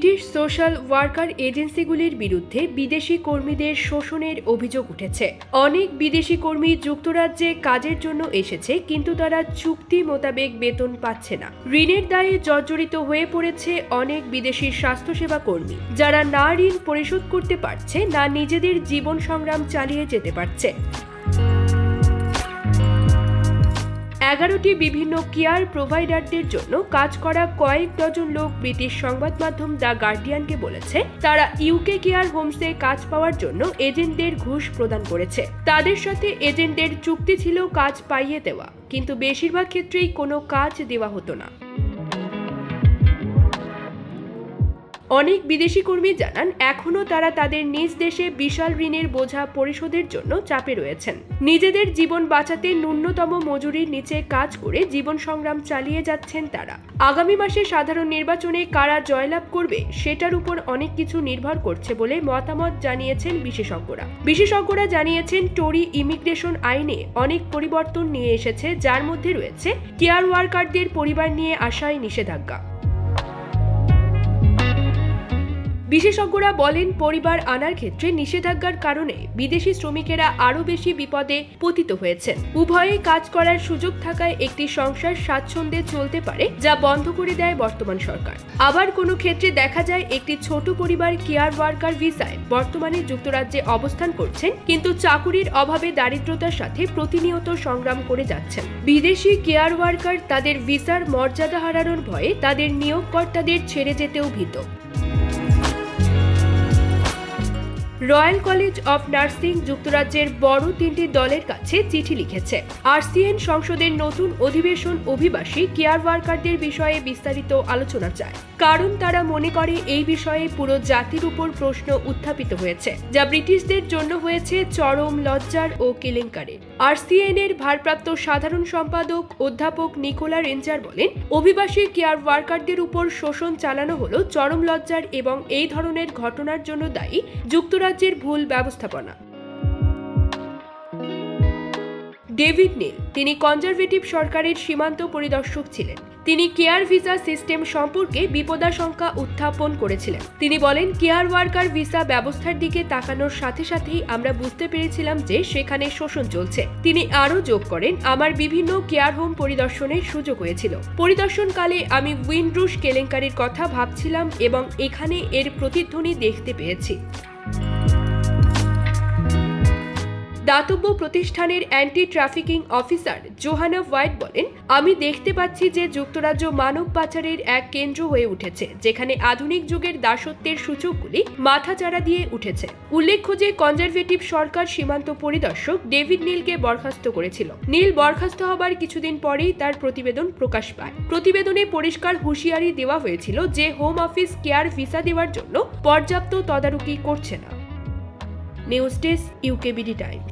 British social worker এজেন্সিগুলির বিরুদ্ধে বিদেশি কর্মীদের শোষণের অভিযোগ উঠেছে। অনেক বিদেশি কর্মী যুক্তরাজ্যে কাজের জন্য এসেছে, কিন্তু তারা চুক্তি মোতাবেক বেতন পাচ্ছে না। ঋণের দায়ে জর্জরিত হয়ে পড়েছে অনেক বিদেশি স্বাস্থ্যসেবা কর্মী, যারা না ঋণ পরিশোধ করতে পারছে, না নিজেদের জীবন সংগ্রাম চালিয়ে যেতে পারছে। 11টি বিভিন্ন কেয়ার প্রোভাইডারদের জন্য কাজ করা কয়েক ডজন লোক ব্রিটিশ সংবাদ মাধ্যম দ্য গার্ডিয়ানকে বলেছে, তারা ইউকে কেয়ার হোমসে কাজ পাওয়ার জন্য এজেন্টদের ঘুষ প্রদান করেছে। তাদের সাথে এজেন্টদের চুক্তি ছিল কাজ পাইয়ে দেওয়া, কিন্তু বেশিরভাগ ক্ষেত্রেই কোনো কাজ দেওয়া হতো না। অনেক বিদেশি কর্মী জানান, এখনও তারা তাদের নিজ দেশে বিশাল ঋণের বোঝা পরিশোধের জন্য চাপে রয়েছেন। নিজেদের জীবন বাঁচাতে ন্যূনতম মজুরির নিচে কাজ করে জীবন সংগ্রাম চালিয়ে যাচ্ছেন তারা। আগামী মাসে সাধারণ নির্বাচনে কারা জয়লাভ করবে সেটার উপর অনেক কিছু নির্ভর করছে বলে মতামত জানিয়েছেন বিশেষজ্ঞরা। বিশেষজ্ঞরা জানিয়েছেন, টোরি ইমিগ্রেশন আইনে অনেক পরিবর্তন নিয়ে এসেছে, যার মধ্যে রয়েছে কেয়ার ওয়ার্কারদের পরিবার নিয়ে আসায় নিষেধাজ্ঞা। বিশেষজ্ঞরা বলেন, পরিবার আনার ক্ষেত্রে নিষেধাজ্ঞার কারণে বিদেশি শ্রমিকেরা আরও বেশি বিপদে পতিত হয়েছেন। উভয়েই কাজ করার সুযোগ থাকায় একটি সংসার স্বাচ্ছন্দ্যে চলতে পারে, যা বন্ধ করে দেয় বর্তমান সরকার। আবার কোনো ক্ষেত্রে দেখা যায়, একটি ছোট পরিবার কেয়ার ওয়ার্কার ভিসায় বর্তমানে যুক্তরাজ্যে অবস্থান করছেন, কিন্তু চাকুরির অভাবে দারিদ্রতার সাথে প্রতিনিয়ত সংগ্রাম করে যাচ্ছেন। বিদেশি কেয়ার ওয়ার্কার তাদের ভিসার মর্যাদা হারানোর ভয়ে তাদের নিয়োগকর্তাদের ছেড়ে যেতেও ভীত। রয়্যাল কলেজ অফ নার্সিং যুক্তরাজ্যের বড় 3টি দলের কাছে চিঠি লিখেছে। RCN সংসদের নতুন অধিবেশন অভিবাসী কেয়ার ওয়ার্কারদের বিষয়ে বিস্তারিত আলোচনা চায়, কারণ তারা মনে করে এই বিষয়ে পুরো জাতির উপর প্রশ্ন উত্থাপিত হয়েছে, যা ব্রিটিশদের জন্য হয়েছে চরম লজ্জার ও কেলেঙ্কারির। RCN এর ভারপ্রাপ্ত সাধারণ সম্পাদক অধ্যাপক নিকোলা রেঞ্জার বলেন, অভিবাসী কেয়ার ওয়ার্কারদের উপর শোষণ চালানো হলো চরম লজ্জার এবং এই ধরনের ঘটনার জন্য দায়ী যুক্তরাজ্যের ভুল ব্যবস্থাপনা। ডেভিড নিল, তিনি কনজারভেটিভ সরকারের সীমান্ত পরিদর্শক ছিলেন। তিনি কেয়ার ভিসা সিস্টেম সম্পর্কে বিপদাশঙ্কা উত্থাপন করেছিলেন। তিনি বলেন, কেয়ার ওয়ার্কার ভিসা ব্যবস্থার দিকে তাকানোর সাথে সাথেই আমরা বুঝতে পেরেছিলাম যে সেখানে শোষণ চলছে। তিনি আরও যোগ করেন, আমার বিভিন্ন কেয়ার হোম পরিদর্শনের সুযোগ হয়েছিল। পরিদর্শনকালে আমি উইন্ডরুশ কেলেঙ্কারির কথা ভাবছিলাম এবং এখানে এর প্রতিধ্বনি দেখতে পেয়েছি। দাতব্য প্রতিষ্ঠানের anti trafficking officer Johanna white বলেন, আমি দেখতে পাচ্ছি যে যুক্তরাজ্য মানব পাচারের এক কেন্দ্র হয়ে উঠেছে, যেখানে আধুনিক যুগের দাসত্বের সূচকগুলি মাথাচাড়া দিয়ে উঠেছে। উল্লেখ্য যে কনজারভেটিভ সরকার সীমান্ত পরিদর্শক ডেভিড নিলকে বরখাস্ত করেছিল। নিল বরখাস্ত হবার কিছুদিন পরেই তার প্রতিবেদন প্রকাশ পায়। প্রতিবেদনে পরিষ্কার হুঁশিয়ারি দেওয়া হয়েছিল যে হোম অফিস কেয়ার ভিসা দেওয়ার জন্য পর্যাপ্ত তদারকি করছে না। News desk, UKBD Times.